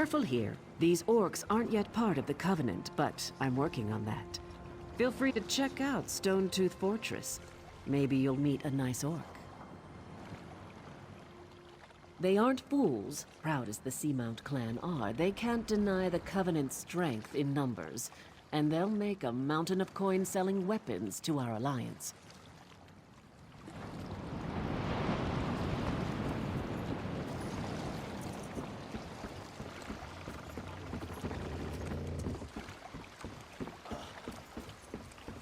careful here. These orcs aren't yet part of the Covenant, but I'm working on that. Feel free to check out Stone-Tooth Fortress. Maybe you'll meet a nice orc. They aren't fools, proud as the Seamount clan are. They can't deny the Covenant's strength in numbers, and they'll make a mountain of coin-selling weapons to our alliance.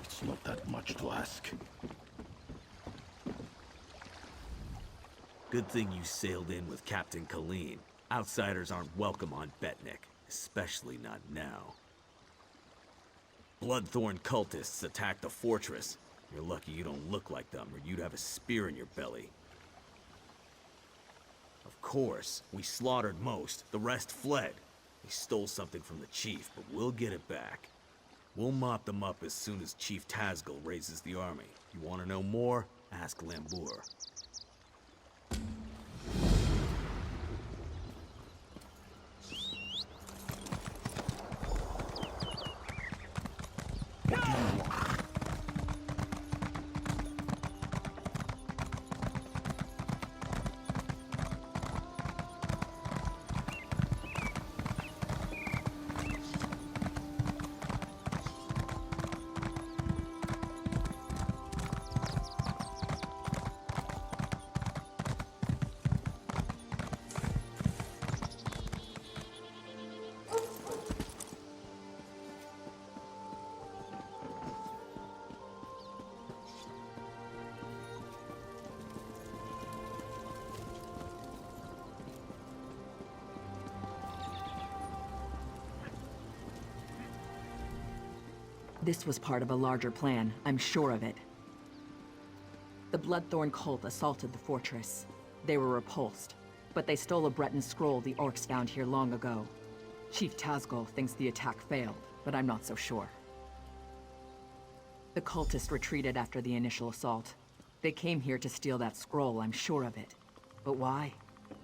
It's not that much to ask. Good thing you sailed in with Captain Colleen. Outsiders aren't welcome on Betnikh, especially not now. Bloodthorn cultists attacked the fortress. You're lucky you don't look like them, or you'd have a spear in your belly. Of course, we slaughtered most. The rest fled. We stole something from the chief, but we'll get it back. We'll mop them up as soon as Chief Tazgul raises the army. You want to know more? Ask Lambour. This was part of a larger plan, I'm sure of it. The Bloodthorn cult assaulted the fortress. They were repulsed, but they stole a Breton scroll the Orcs found here long ago. Chief Tazgul thinks the attack failed, but I'm not so sure. The cultists retreated after the initial assault. They came here to steal that scroll, I'm sure of it. But why?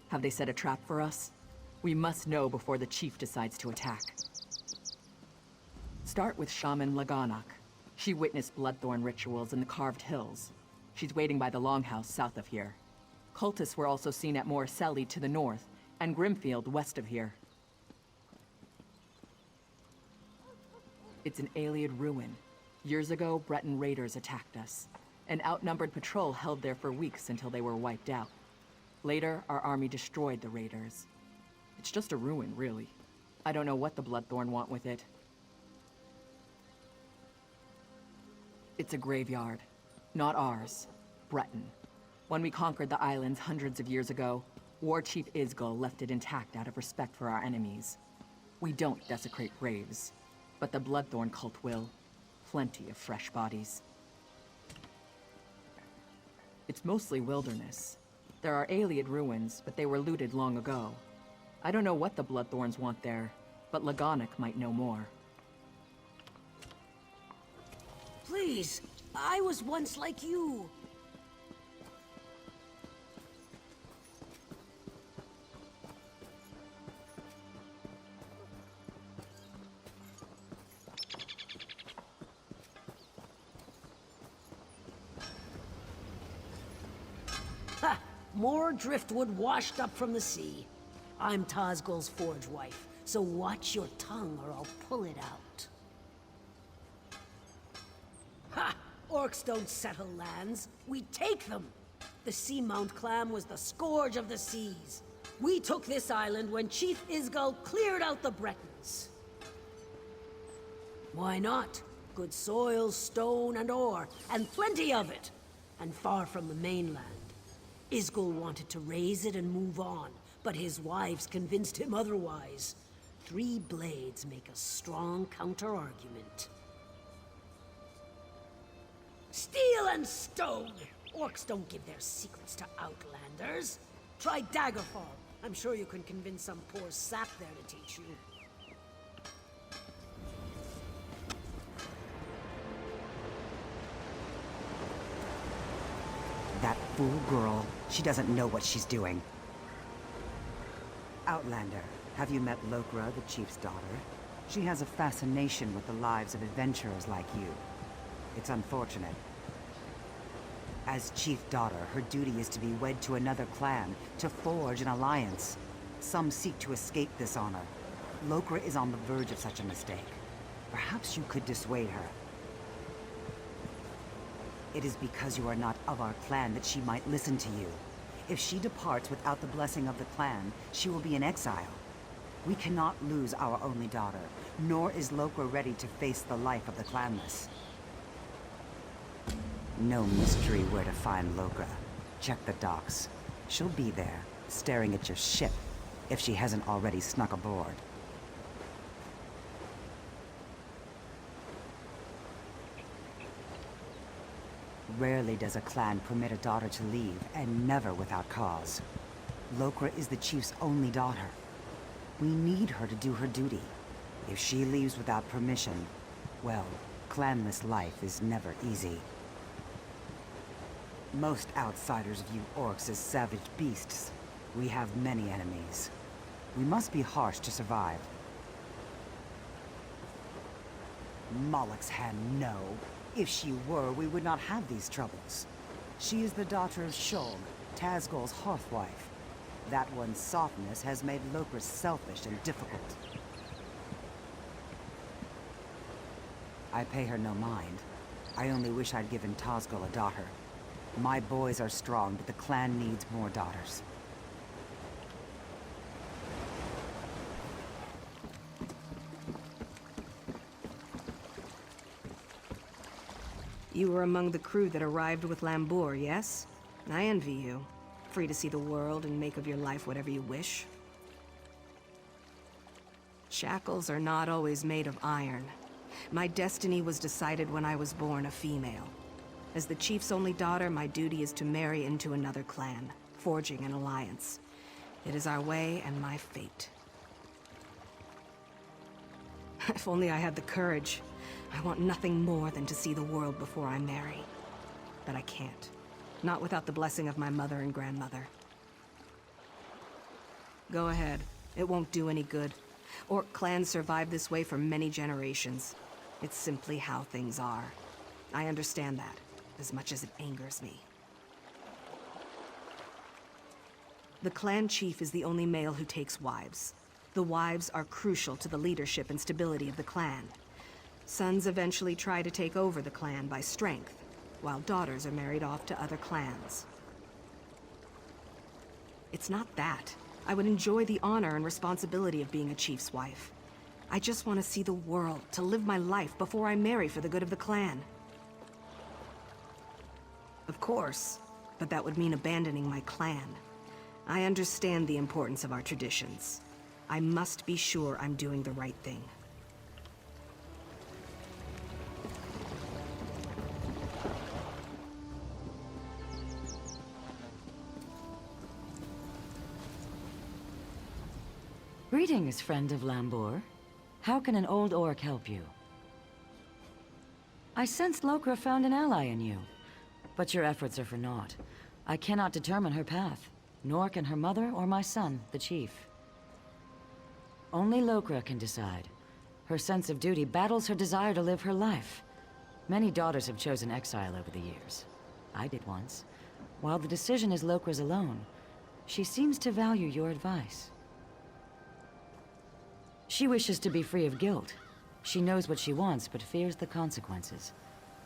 Have they set a trap for us? We must know before the chief decides to attack. Start with Shaman Laganach. She witnessed Bloodthorn rituals in the Carved Hills. She's waiting by the Longhouse south of here. Cultists were also seen at Morcelli to the north, and Grimfield west of here. It's an Ayleid ruin. Years ago, Breton raiders attacked us. An outnumbered patrol held there for weeks until they were wiped out. Later, our army destroyed the raiders. It's just a ruin, really. I don't know what the Bloodthorn want with it. It's a graveyard. Not ours. Breton. When we conquered the islands hundreds of years ago, War Chief Isgul left it intact out of respect for our enemies. We don't desecrate graves, but the Bloodthorn cult will. Plenty of fresh bodies. It's mostly wilderness. There are Ayleid ruins, but they were looted long ago. I don't know what the Bloodthorns want there, but Laganach might know more. Please, I was once like you. Ha! More driftwood washed up from the sea. I'm Tazgul's forge wife, so watch your tongue or I'll pull it out. Ha! Orcs don't settle lands, we take them. The Seamount clan was the scourge of the seas. We took this island when Chief Isgul cleared out the Bretons. Why not? Good soil, stone, and ore, and plenty of it. And far from the mainland. Isgul wanted to raise it and move on, but his wives convinced him otherwise. 3 blades make a strong counter-argument. Steel and stone! Orcs don't give their secrets to outlanders. Try Daggerfall. I'm sure you can convince some poor sap there to teach you. That fool girl. She doesn't know what she's doing. Outlander, Have you met Lokra, the chief's daughter? She has a fascination with the lives of adventurers like you. It's unfortunate. As chief daughter, her duty is to be wed to another clan, to forge an alliance. Some seek to escape this honor. Lokra is on the verge of such a mistake. Perhaps you could dissuade her. It is because you are not of our clan that she might listen to you. If she departs without the blessing of the clan, she will be in exile. We cannot lose our only daughter, nor is Lokra ready to face the life of the clanless. No mystery where to find Lokra. Check the docks. She'll be there, staring at your ship, if she hasn't already snuck aboard. Rarely does a clan permit a daughter to leave, and never without cause. Lokra is the chief's only daughter. We need her to do her duty. If she leaves without permission, well, clanless life is never easy. Most outsiders view orcs as savage beasts. We have many enemies. We must be harsh to survive. Moloch's hand, no. If she were, we would not have these troubles. She is the daughter of Shulg, Tazgol's hearthwife. That one's softness has made Lokra selfish and difficult. I pay her no mind. I only wish I'd given Tazgol a daughter. My boys are strong, but the clan needs more daughters. You were among the crew that arrived with Lambour, yes? I envy you. Free to see the world and make of your life whatever you wish. Shackles are not always made of iron. My destiny was decided when I was born a female. As the chief's only daughter, my duty is to marry into another clan, forging an alliance. It is our way and my fate. If only I had the courage. I want nothing more than to see the world before I marry. But I can't. Not without the blessing of my mother and grandmother. Go ahead. It won't do any good. Orc clans survived this way for many generations. It's simply how things are. I understand that, as much as it angers me. The clan chief is the only male who takes wives. The wives are crucial to the leadership and stability of the clan. Sons eventually try to take over the clan by strength, while daughters are married off to other clans. It's not that. I would enjoy the honor and responsibility of being a chief's wife. I just want to see the world, to live my life before I marry for the good of the clan. Of course, but that would mean abandoning my clan. I understand the importance of our traditions. I must be sure I'm doing the right thing. Greetings, friend of Lambour. How can an old orc help you? I sensed Lokra found an ally in you, but your efforts are for naught. I cannot determine her path, nor can her mother or my son, the chief. Only Lokra can decide. Her sense of duty battles her desire to live her life. Many daughters have chosen exile over the years. I did once. While the decision is Lokra's alone, she seems to value your advice. She wishes to be free of guilt. She knows what she wants, but fears the consequences.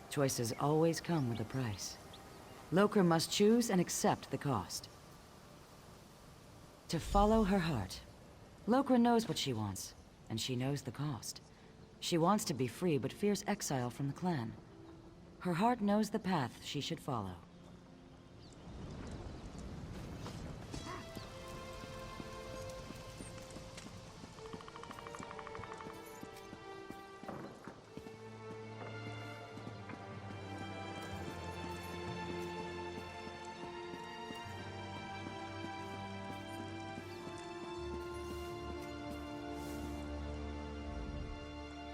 Choices always come with a price. Lokra must choose and accept the cost. To follow her heart. Lokra knows what she wants, and she knows the cost. She wants to be free, but fears exile from the clan. Her heart knows the path she should follow.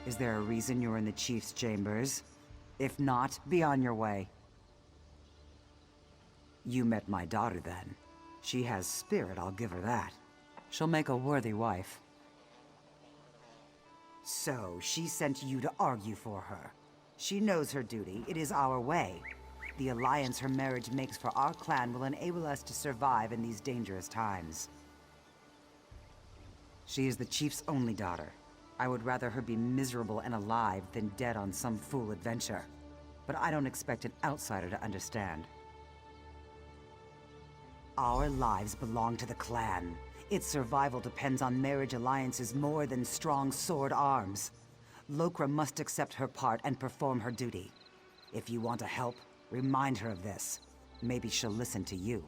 Is there a reason you're in the chief's chambers? If not, be on your way. You met my daughter then. She has spirit, I'll give her that. She'll make a worthy wife. So, she sent you to argue for her. She knows her duty. It is our way. The alliance her marriage makes for our clan will enable us to survive in these dangerous times. She is the chief's only daughter. I would rather her be miserable and alive than dead on some fool adventure. But I don't expect an outsider to understand. Our lives belong to the clan. Its survival depends on marriage alliances more than strong sword arms. Lokra must accept her part and perform her duty. If you want to help, remind her of this. Maybe she'll listen to you.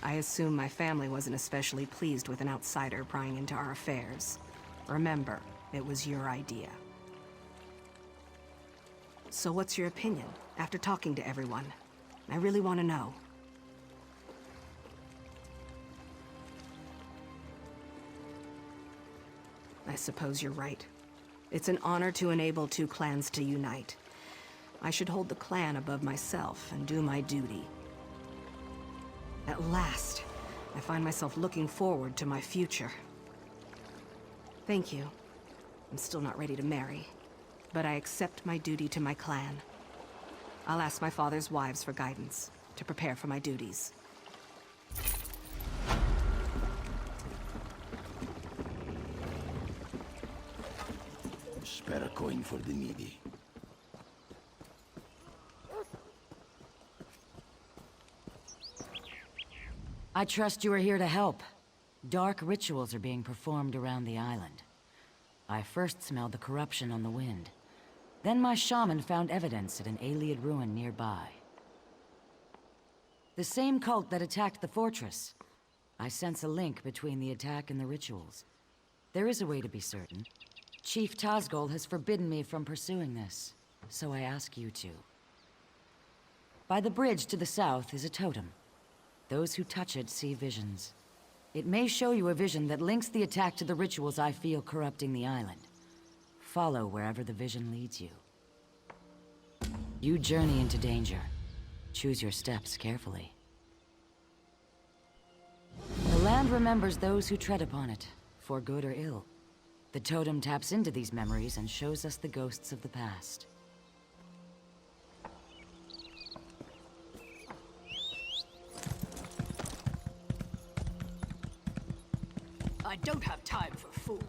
I assume my family wasn't especially pleased with an outsider prying into our affairs. Remember, it was your idea. So what's your opinion, after talking to everyone? I really want to know. I suppose you're right. It's an honor to enable two clans to unite. I should hold the clan above myself and do my duty. At last, I find myself looking forward to my future. Thank you. I'm still not ready to marry, but I accept my duty to my clan. I'll ask my father's wives for guidance, to prepare for my duties. Spare a coin for the needy. I trust you are here to help. Dark rituals are being performed around the island. I first smelled the corruption on the wind. Then my shaman found evidence at an Ayleid ruin nearby. The same cult that attacked the fortress. I sense a link between the attack and the rituals. There is a way to be certain. Chief Tazgol has forbidden me from pursuing this, so I ask you to. By the bridge to the south is a totem. Those who touch it see visions. It may show you a vision that links the attack to the rituals I feel corrupting the island. Follow wherever the vision leads you. You journey into danger. Choose your steps carefully. The land remembers those who tread upon it, for good or ill. The totem taps into these memories and shows us the ghosts of the past. I don't have time for fools.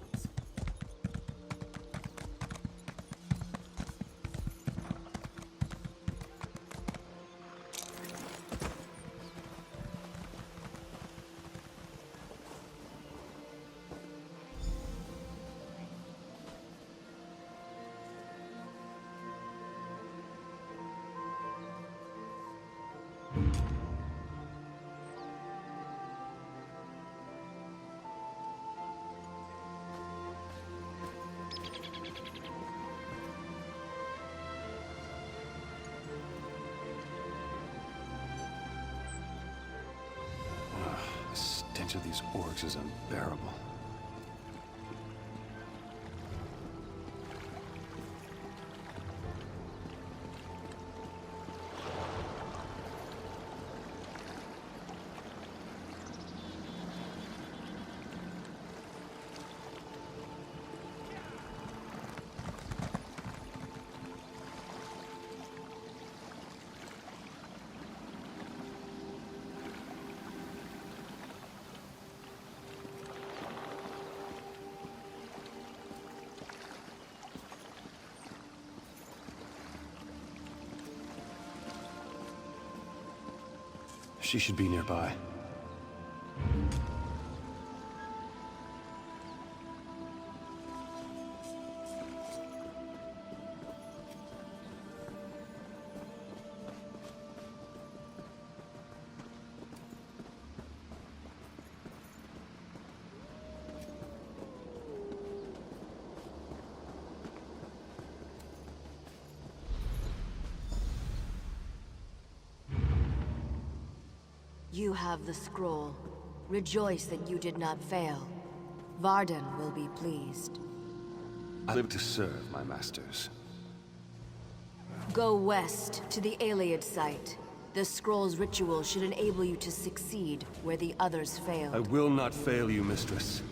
The stench of these orcs is unbearable. She should be nearby. You have the scroll. Rejoice that you did not fail. Varden will be pleased. I live to serve my masters. Go west to the Ayleid site. The scroll's ritual should enable you to succeed where the others failed. I will not fail you, mistress.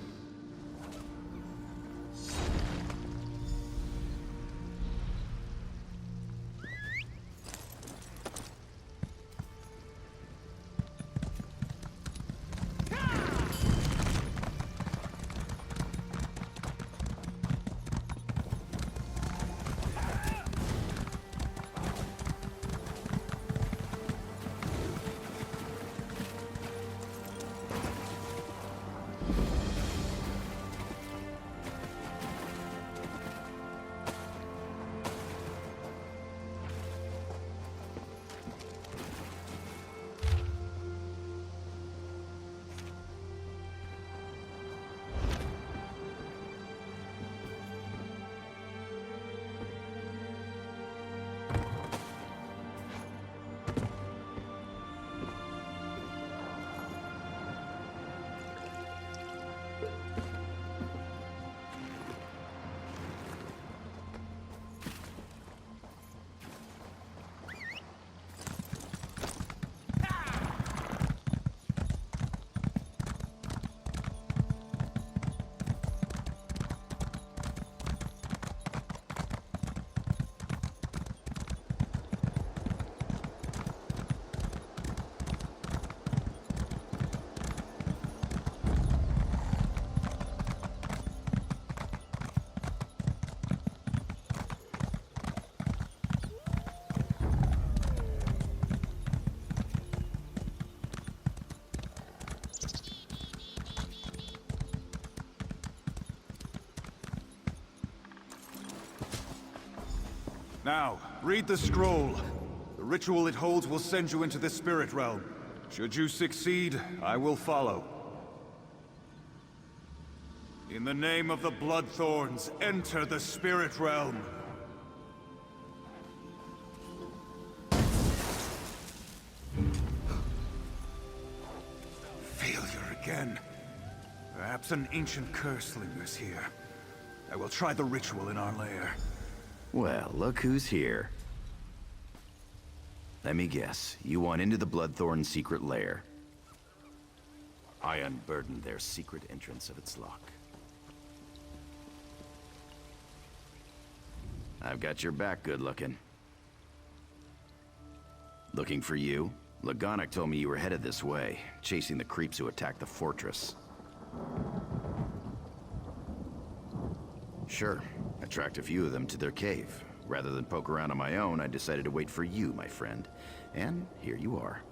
Now, read the scroll. The ritual it holds will send you into the spirit realm. Should you succeed, I will follow. In the name of the Bloodthorns, enter the spirit realm. Failure again. Perhaps an ancient curse lingers here. I will try the ritual in our lair. Well, look who's here. Let me guess, you want into the Bloodthorn's secret lair. I unburdened their secret entrance of its lock. I've got your back, good looking. Looking for you? Lagonic told me you were headed this way, chasing the creeps who attacked the fortress. Sure, I tracked a few of them to their cave. Rather than poke around on my own, I decided to wait for you, my friend. And here you are.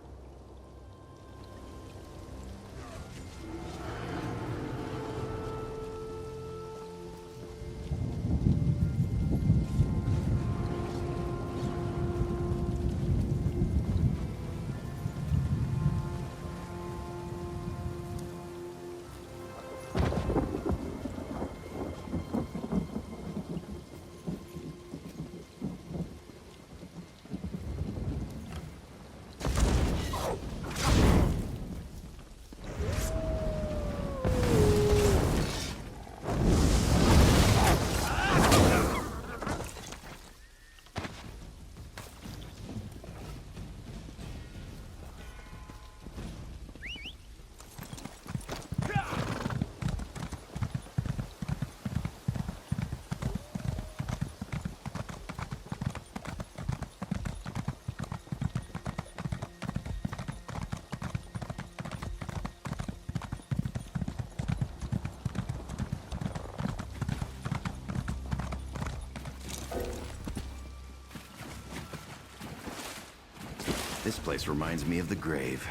This place reminds me of the grave.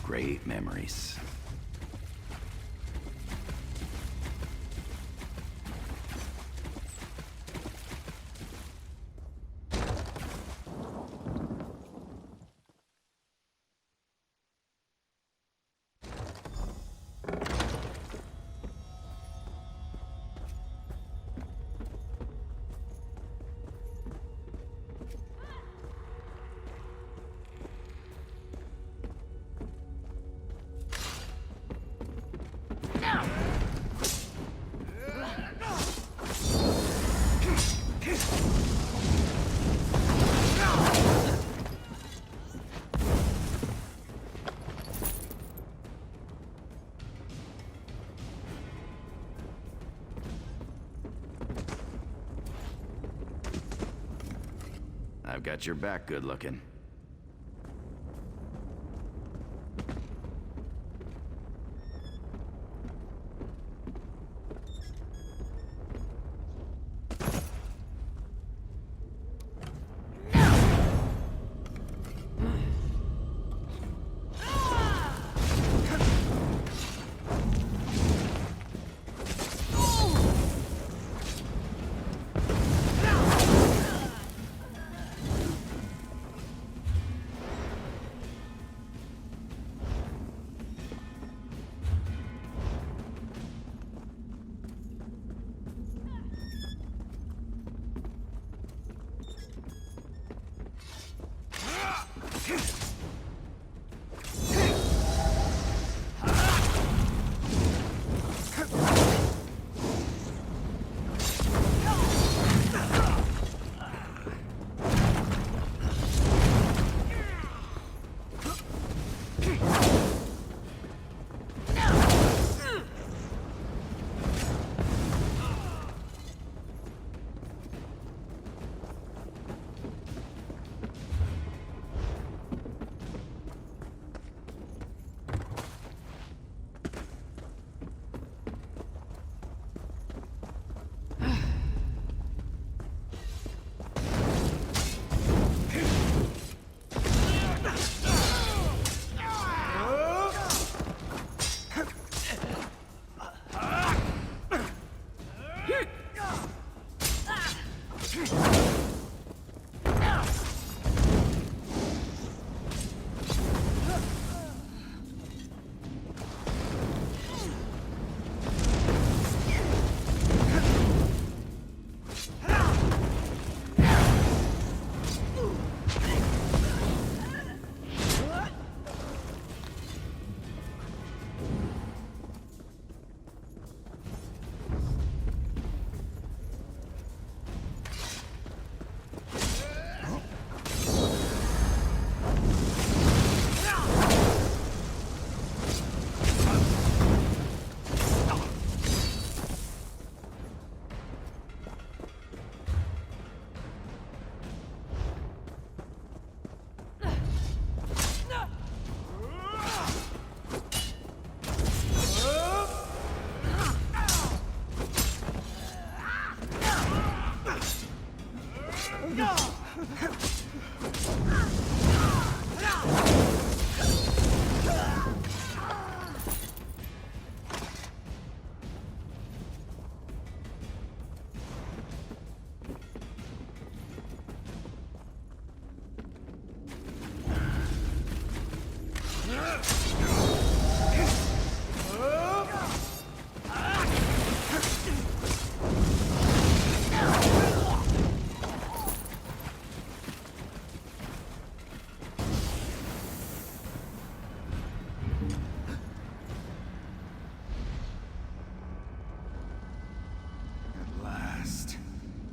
Great memories. I've got your back, good looking.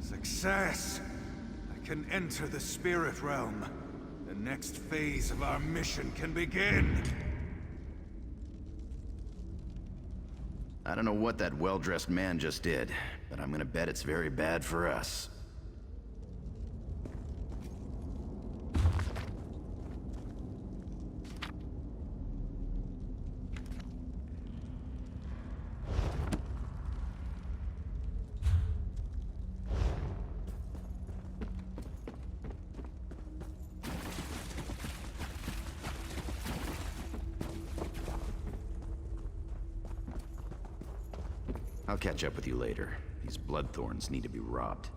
Success! I can enter the spirit realm. The next phase of our mission can begin! I don't know what that well-dressed man just did, but I'm gonna bet it's very bad for us. I'll catch up with you later. These bloodthorns need to be robbed.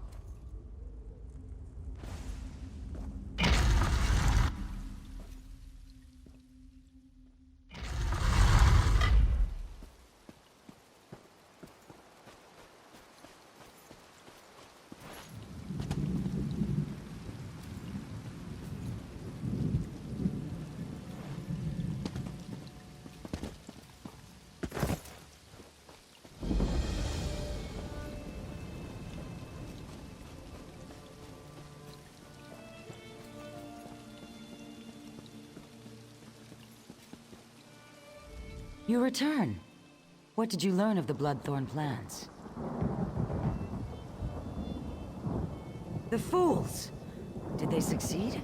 You return. What did you learn of the Bloodthorn plans? The fools! Did they succeed?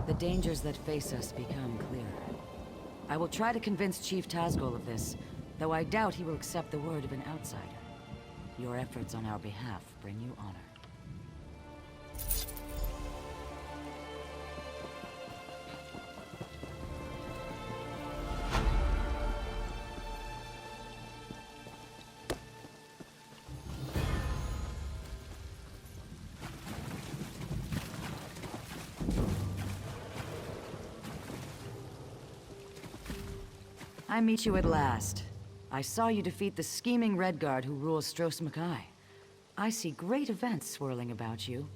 The dangers that face us become clearer. I will try to convince Chief Tazgol of this, though I doubt he will accept the word of an outsider. Your efforts on our behalf bring you honor. I meet you at last. I saw you defeat the scheming Redguard who rules Stros Mackay. I see great events swirling about you.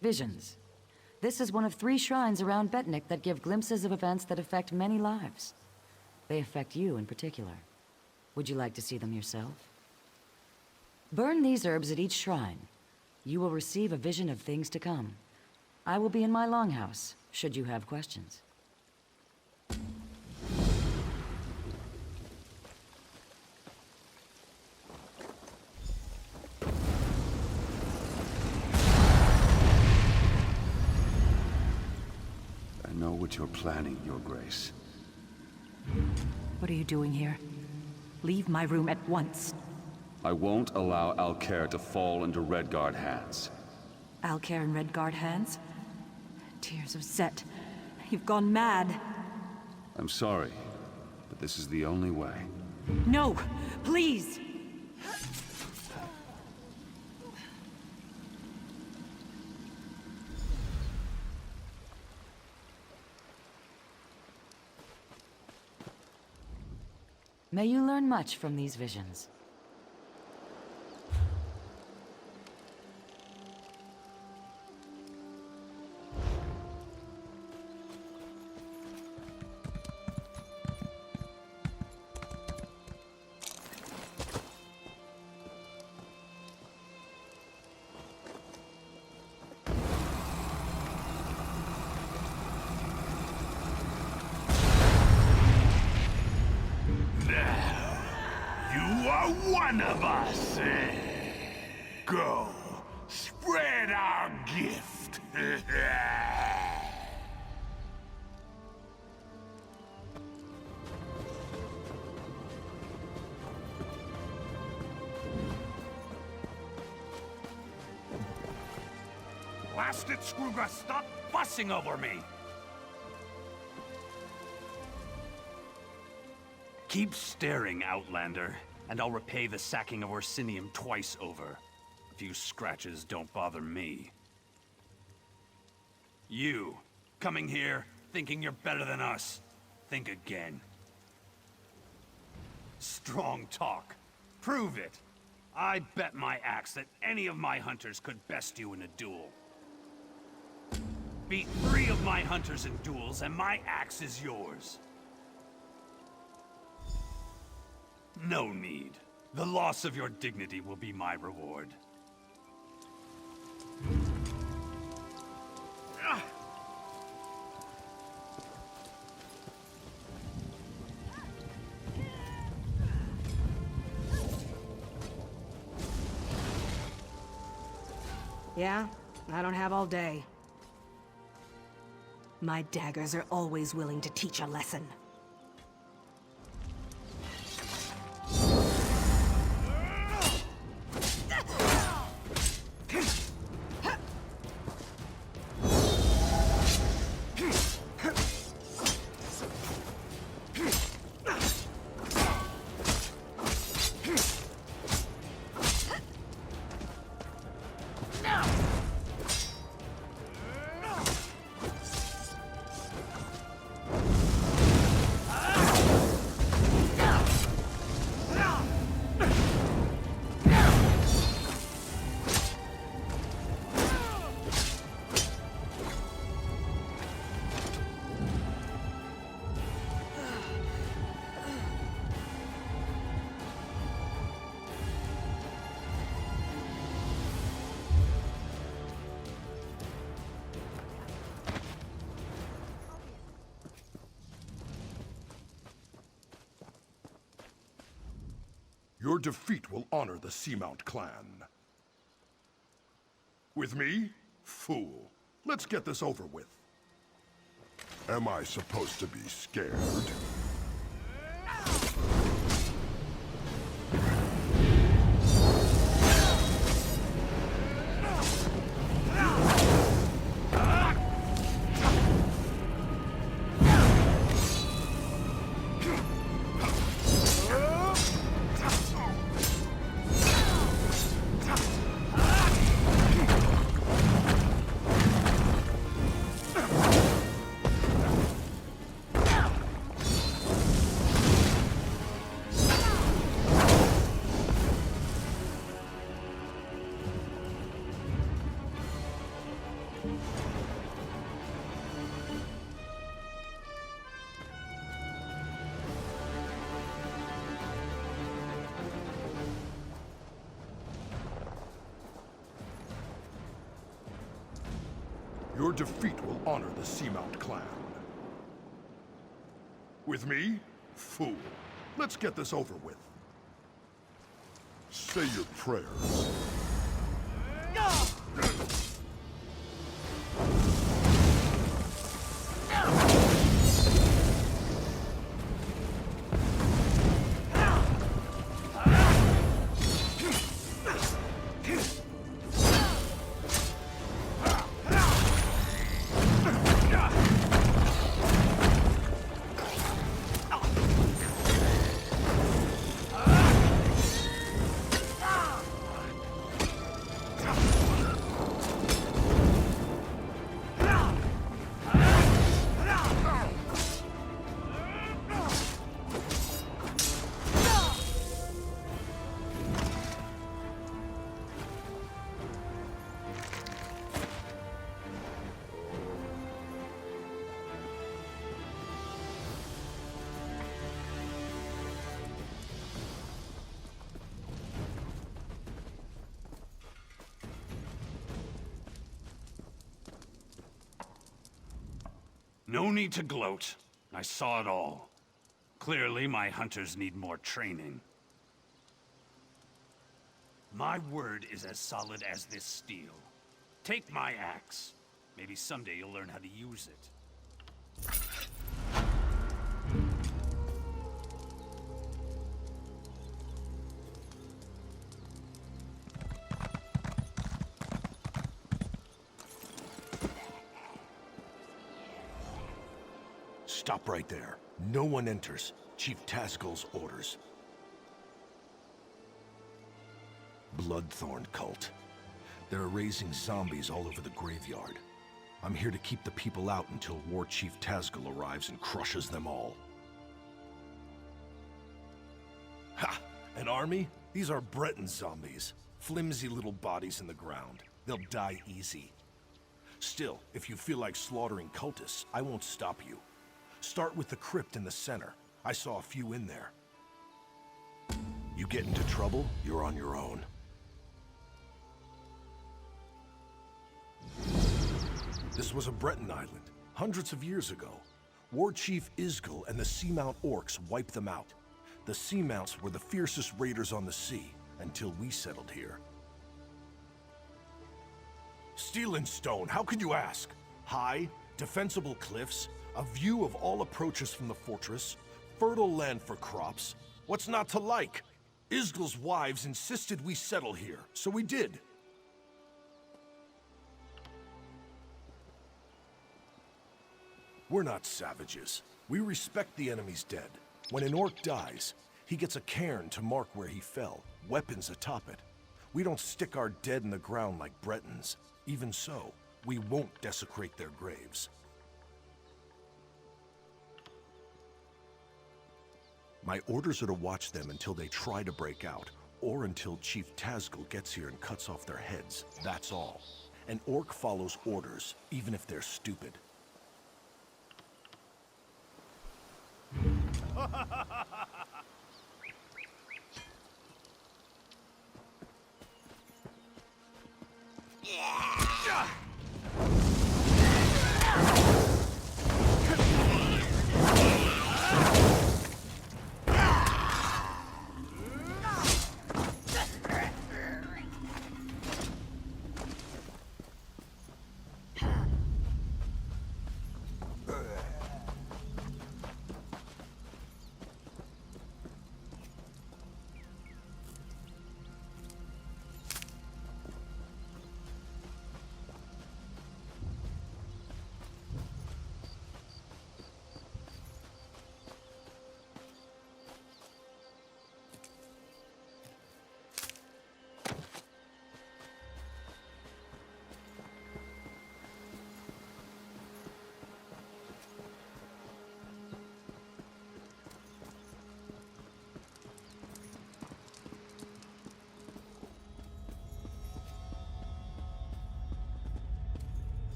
Visions. This is one of 3 shrines around Betnikh that give glimpses of events that affect many lives. They affect you in particular. Would you like to see them yourself? Burn these herbs at each shrine. You will receive a vision of things to come. I will be in my longhouse, should you have questions. I know what you're planning, Your Grace. What are you doing here? Leave my room at once. I won't allow Alcair to fall into Redguard hands. Alcair in Redguard hands? Tears of Set. You've gone mad. I'm sorry, but this is the only way. No! Please! May you learn much from these visions. You are one of us. Go, spread our gift. Blast it, Scrooga! Stop fussing over me! Keep staring, Outlander, and I'll repay the sacking of Orsinium twice over. A few scratches don't bother me. You, coming here, thinking you're better than us. Think again. Strong talk. Prove it. I bet my axe that any of my hunters could best you in a duel. Beat 3 of my hunters in duels, and my axe is yours. No need. The loss of your dignity will be my reward. Yeah? I don't have all day. My daggers are always willing to teach a lesson. Your defeat will honor the Seamount clan. With me? Fool. Let's get this over with. Am I supposed to be scared? Your defeat will honor the Seamount clan. With me? Fool. Let's get this over with. Say your prayers. No need to gloat. I saw it all. Clearly, my hunters need more training. My word is as solid as this steel. Take my axe. Maybe someday you'll learn how to use it. Stop right there. No one enters. Chief Tazgul's orders. Bloodthorn cult. They're raising zombies all over the graveyard. I'm here to keep the people out until War Chief Tazgul arrives and crushes them all. Ha! An army? These are Breton zombies. Flimsy little bodies in the ground. They'll die easy. Still, if you feel like slaughtering cultists, I won't stop you. Start with the crypt in the center. I saw a few in there. You get into trouble, you're on your own. This was a Breton island, hundreds of years ago. War Chief Isgul and the Seamount Orcs wiped them out. The Seamounts were the fiercest raiders on the sea, until we settled here. Steel and stone, how could you ask? High, defensible cliffs, a view of all approaches from the fortress, fertile land for crops. What's not to like? Isgul's wives insisted we settle here, so we did. We're not savages. We respect the enemy's dead. When an orc dies, he gets a cairn to mark where he fell, weapons atop it. We don't stick our dead in the ground like Bretons. Even so, we won't desecrate their graves. My orders are to watch them until they try to break out, or until Chief Tazgul gets here and cuts off their heads. That's all. An orc follows orders, even if they're stupid.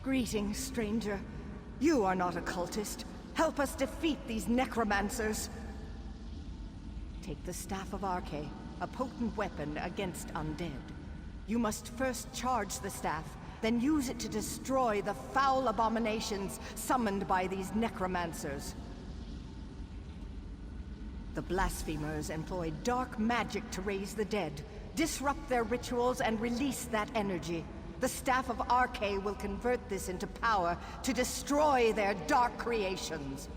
Greetings, stranger. You are not a cultist. Help us defeat these necromancers. Take the Staff of Arche, a potent weapon against undead. You must first charge the staff, then use it to destroy the foul abominations summoned by these necromancers. The blasphemers employ dark magic to raise the dead, disrupt their rituals, and release that energy. The Staff of Arche will convert this into power to destroy their dark creations.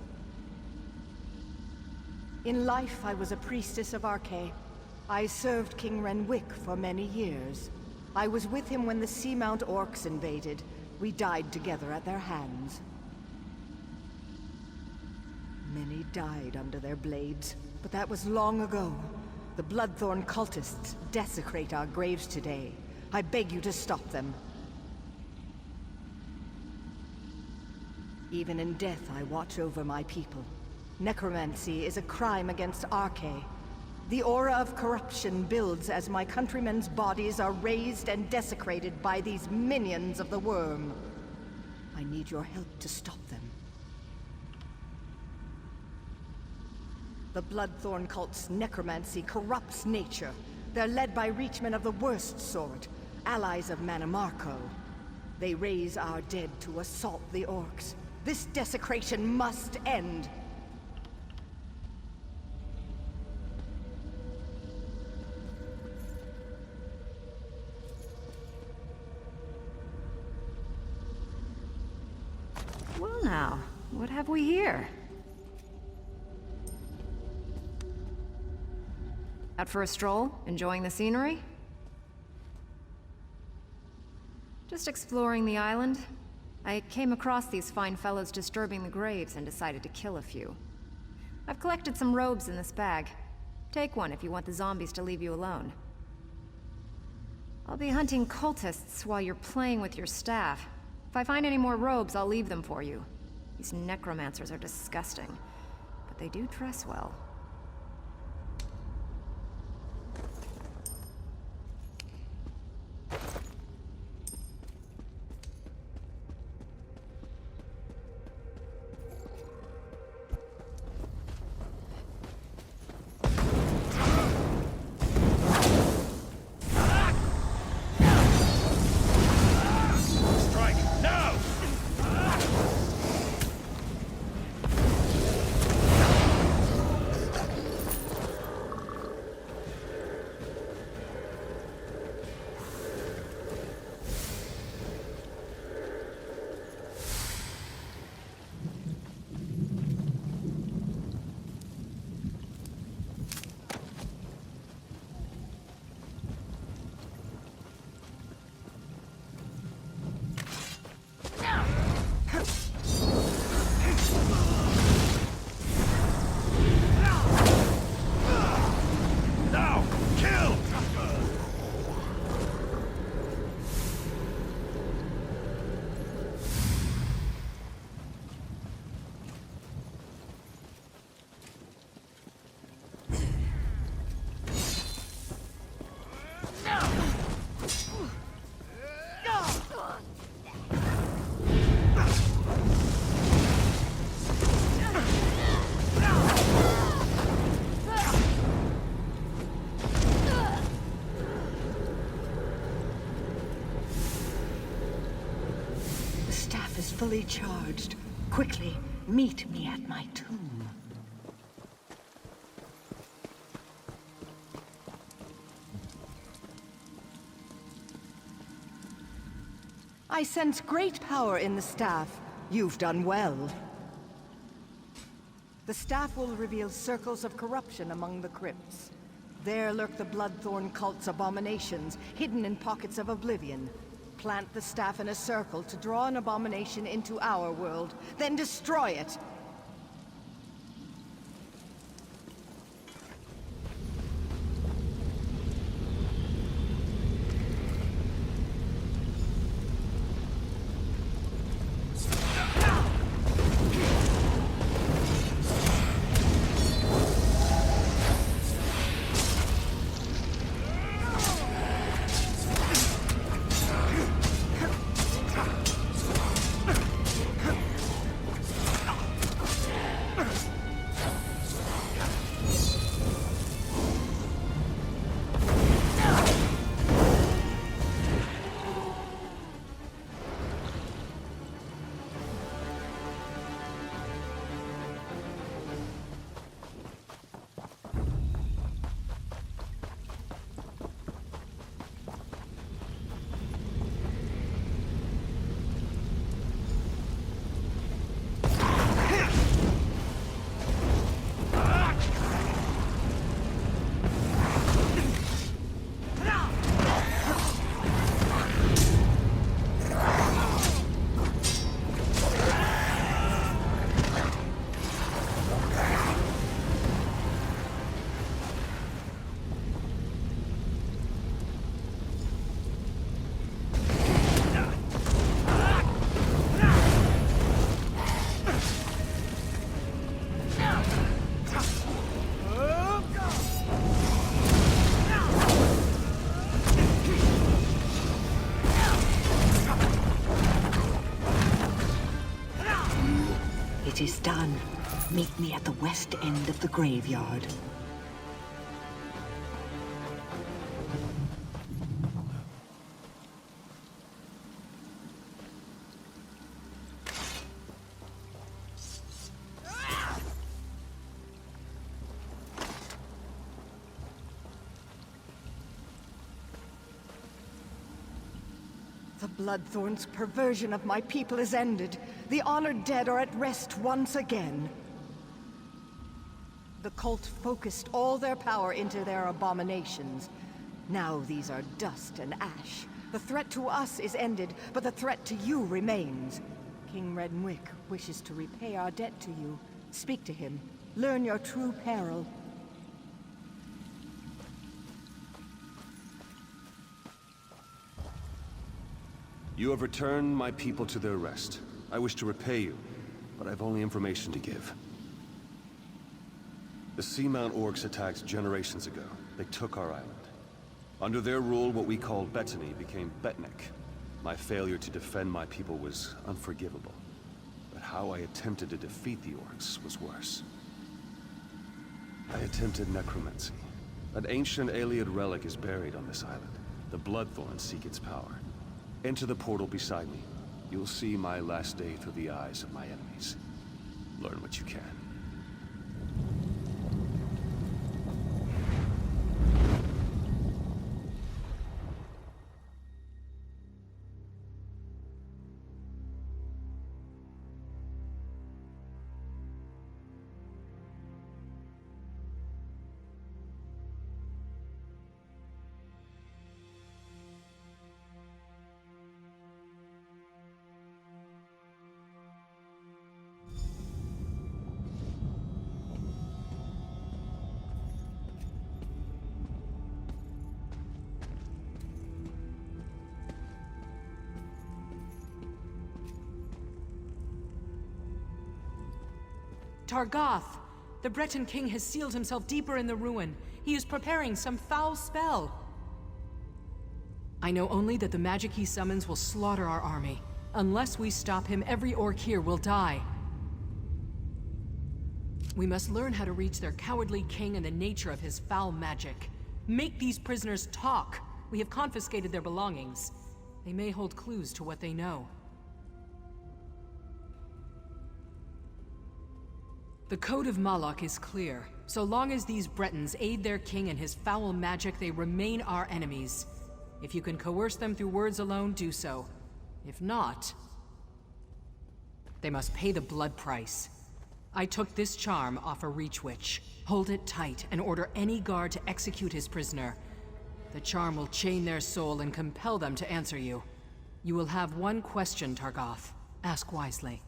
In life, I was a priestess of Arche. I served King Renwick for many years. I was with him when the Seamount Orcs invaded. We died together at their hands. Many died under their blades, but that was long ago. The Bloodthorn cultists desecrate our graves today. I beg you to stop them. Even in death, I watch over my people. Necromancy is a crime against Arche. The aura of corruption builds as my countrymen's bodies are raised and desecrated by these minions of the worm. I need your help to stop them. The Bloodthorn cult's necromancy corrupts nature. They're led by reachmen of the worst sort, allies of Manamarco. They raise our dead to assault the Orcs. This desecration must end. Well now, what have we here? Out for a stroll? Enjoying the scenery? Just exploring the island. I came across these fine fellows disturbing the graves and decided to kill a few. I've collected some robes in this bag. Take one if you want the zombies to leave you alone. I'll be hunting cultists while you're playing with your staff. If I find any more robes, I'll leave them for you. These necromancers are disgusting, but they do dress well. Fully charged. Quickly, meet me at my tomb. I sense great power in the staff. You've done well. The staff will reveal circles of corruption among the crypts. There lurk the Bloodthorn cult's abominations, hidden in pockets of oblivion. Plant the staff in a circle to draw an abomination into our world, then destroy it. It is done. Meet me at the west end of the graveyard. The Bloodthorn's perversion of my people is ended. The honored dead are at rest once again. The cult focused all their power into their abominations. Now these are dust and ash. The threat to us is ended, but the threat to you remains. King Redwick wishes to repay our debt to you. Speak to him. Learn your true peril. You have returned my people to their rest. I wish to repay you, but I have only information to give. The Seamount Orcs attacked generations ago. They took our island. Under their rule, what we called Betnikh became Betnikh. My failure to defend my people was unforgivable. But how I attempted to defeat the Orcs was worse. I attempted necromancy. An ancient Ayleid relic is buried on this island. The Bloodthorns seek its power. Enter the portal beside me. You'll see my last day through the eyes of my enemies. Learn what you can. Targoth! The Breton king has sealed himself deeper in the ruin. He is preparing some foul spell. I know only that the magic he summons will slaughter our army. Unless we stop him, every orc here will die. We must learn how to reach their cowardly king and the nature of his foul magic. Make these prisoners talk. We have confiscated their belongings. They may hold clues to what they know. The Code of Moloch is clear. So long as these Bretons aid their king in his foul magic, they remain our enemies. If you can coerce them through words alone, do so. If not, they must pay the blood price. I took this charm off a Reach Witch. Hold it tight and order any guard to execute his prisoner. The charm will chain their soul and compel them to answer you. You will have one question, Targoth. Ask wisely.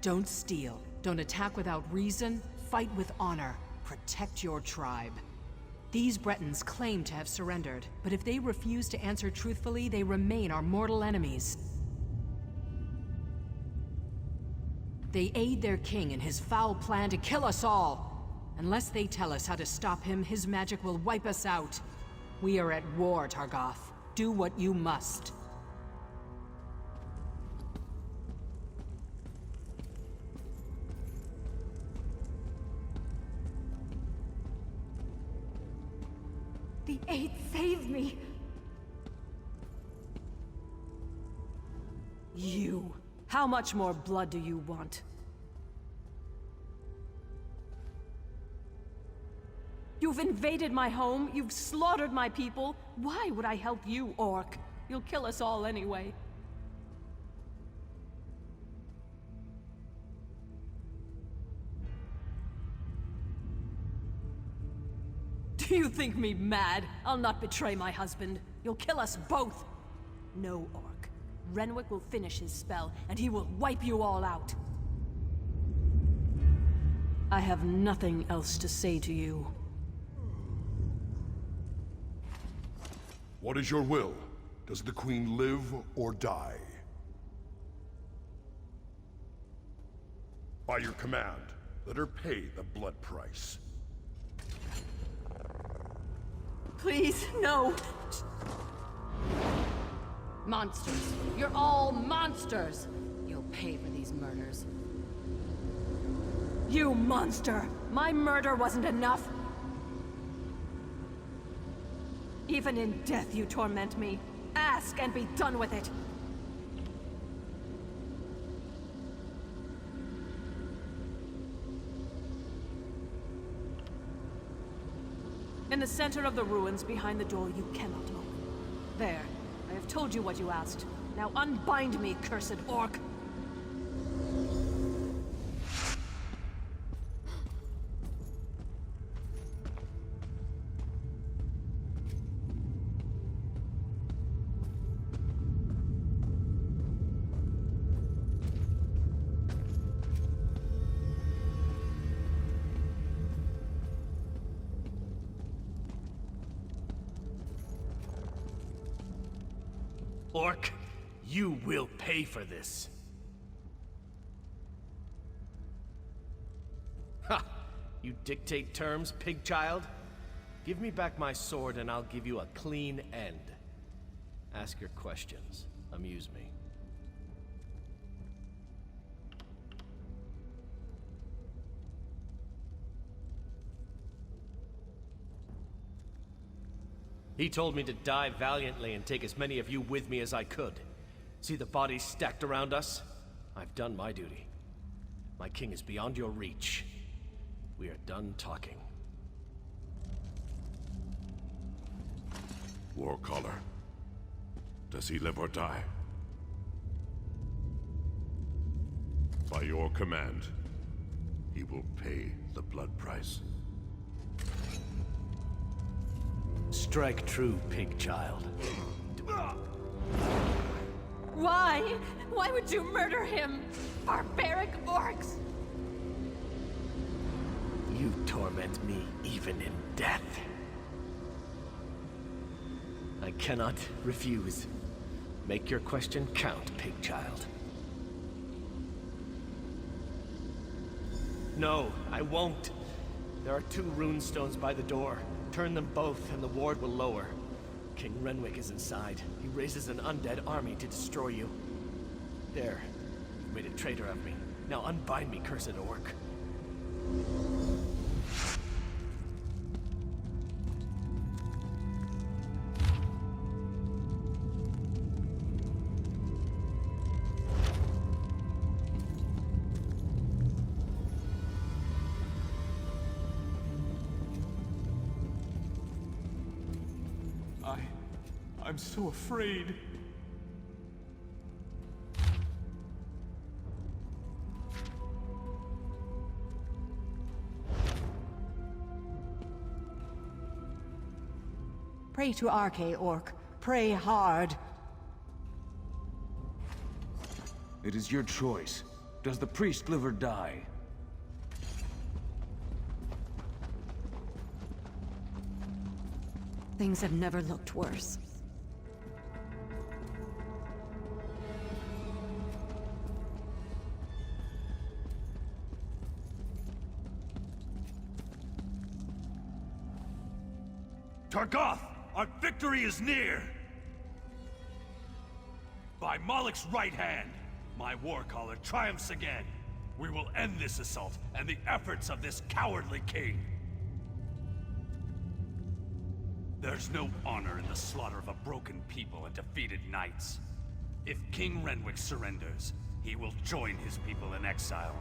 Don't steal. Don't attack without reason. Fight with honor. Protect your tribe. These Bretons claim to have surrendered, but if they refuse to answer truthfully, they remain our mortal enemies. They aid their king in his foul plan to kill us all. Unless they tell us how to stop him, his magic will wipe us out. We are at war, Targoth. Do what you must. The Eight saved me! You. How much more blood do you want? You've invaded my home, you've slaughtered my people. Why would I help you, Orc? You'll kill us all anyway. Do you think me mad? I'll not betray my husband. You'll kill us both. No, Orc. Renwick will finish his spell, and he will wipe you all out. I have nothing else to say to you. What is your will? Does the Queen live or die? By your command, let her pay the blood price. Please, no! Monsters. You're all monsters! You'll pay for these murders. You monster! My murder wasn't enough! Even in death you torment me. Ask and be done with it! In the center of the ruins, behind the door you cannot open. There. I have told you what you asked. Now unbind me, cursed orc! Orc, you will pay for this. Ha! You dictate terms, pig child? Give me back my sword and I'll give you a clean end. Ask your questions. Amuse me. He told me to die valiantly and take as many of you with me as I could. See the bodies stacked around us? I've done my duty. My king is beyond your reach. We are done talking. Warcaller. Does he live or die? By your command, he will pay the blood price. Strike true, pig child. Why? Why would you murder him? Barbaric orcs! You torment me even in death. I cannot refuse. Make your question count, pig child. No, I won't. There are 2 rune stones by the door. Turn them both and the ward will lower. King Renwick is inside. He raises an undead army to destroy you. There. You've made a traitor of me. Now unbind me, cursed orc. I'm so afraid. Pray to Arche, Orc. Pray hard. It is your choice. Does the priest live or die? Things have never looked worse. Targoth, our victory is near! By Malek's right hand, my warcaller triumphs again. We will end this assault and the efforts of this cowardly king. There's no honor in the slaughter of a broken people and defeated knights. If King Renwick surrenders, he will join his people in exile.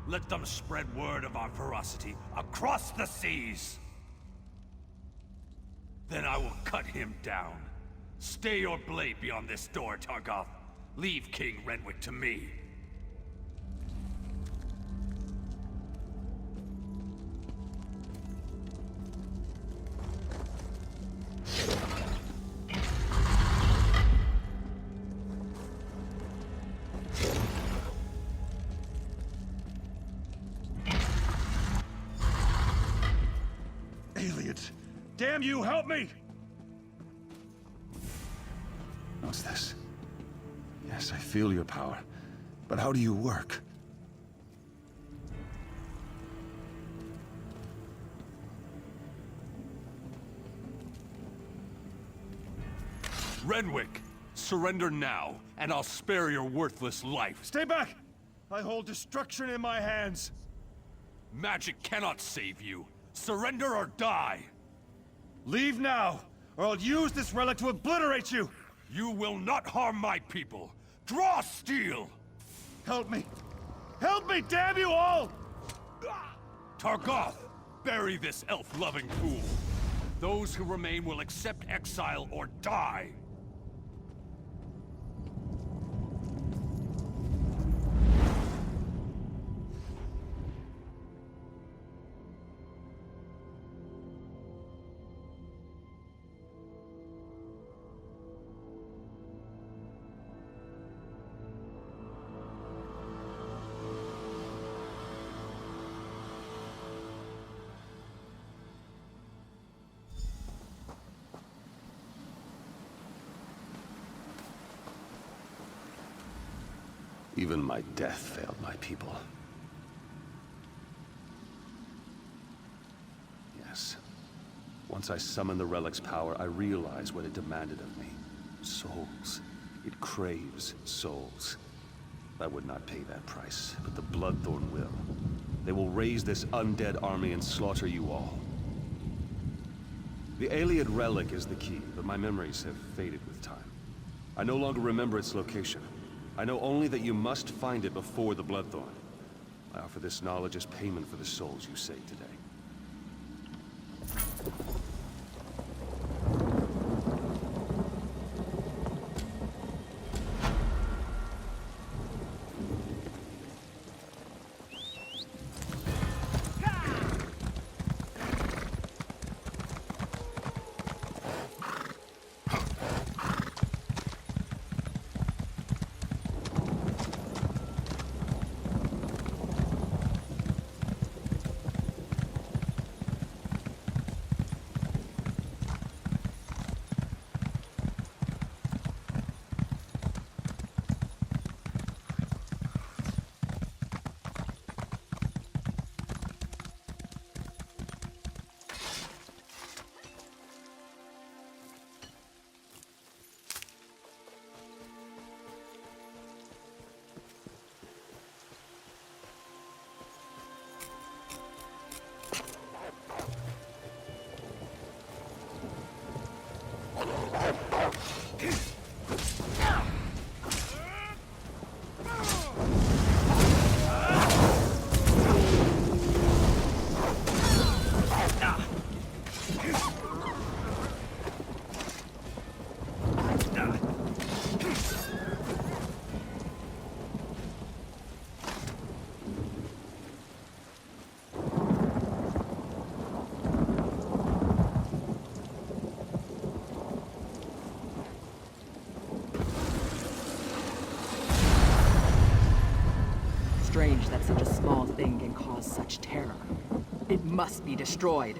Let them spread word of our ferocity across the seas! Then I will cut him down. Stay your blade beyond this door, Targoth. Leave King Renwick to me. Aliens! Damn you, help me! What's this? Yes, I feel your power. But how do you work? Renwick! Surrender now, and I'll spare your worthless life. Stay back! I hold destruction in my hands. Magic cannot save you. Surrender or die! Leave now, or I'll use this relic to obliterate you! You will not harm my people! Draw steel! Help me! Help me, damn you all! Targoth, bury this elf-loving fool. Those who remain will accept exile or die. Even my death failed my people. Yes. Once I summoned the relic's power, I realized what it demanded of me. Souls. It craves souls. I would not pay that price, but the Bloodthorn will. They will raise this undead army and slaughter you all. The Ayleid relic is the key, but my memories have faded with time. I no longer remember its location. I know only that you must find it before the Bloodthorn. I offer this knowledge as payment for the souls you saved today. Strange that such a small thing can cause such terror. It must be destroyed.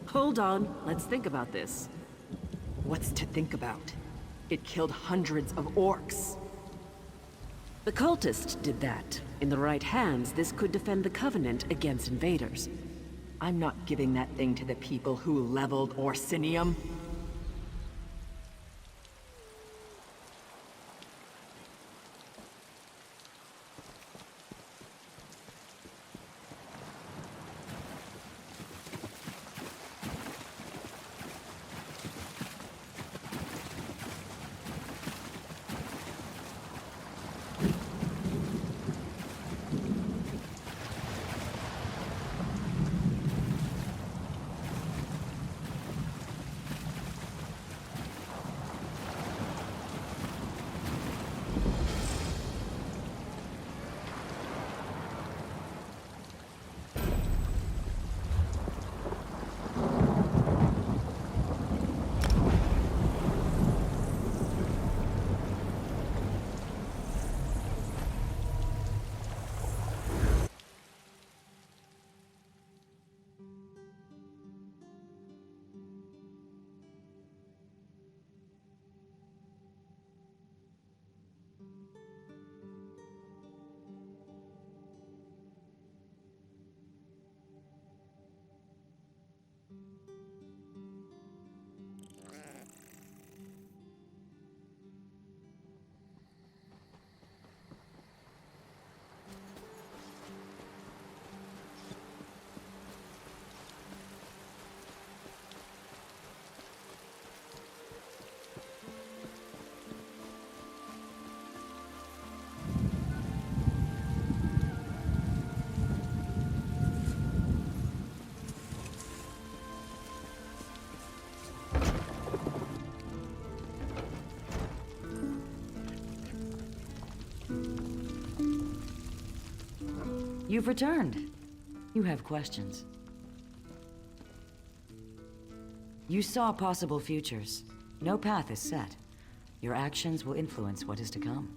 Hold on, let's think about this. What's to think about? It killed hundreds of orcs. The cultist did that. In the right hands, this could defend the Covenant against invaders. I'm not giving that thing to the people who leveled Orsinium. You've returned. You have questions. You saw possible futures. No path is set. Your actions will influence what is to come.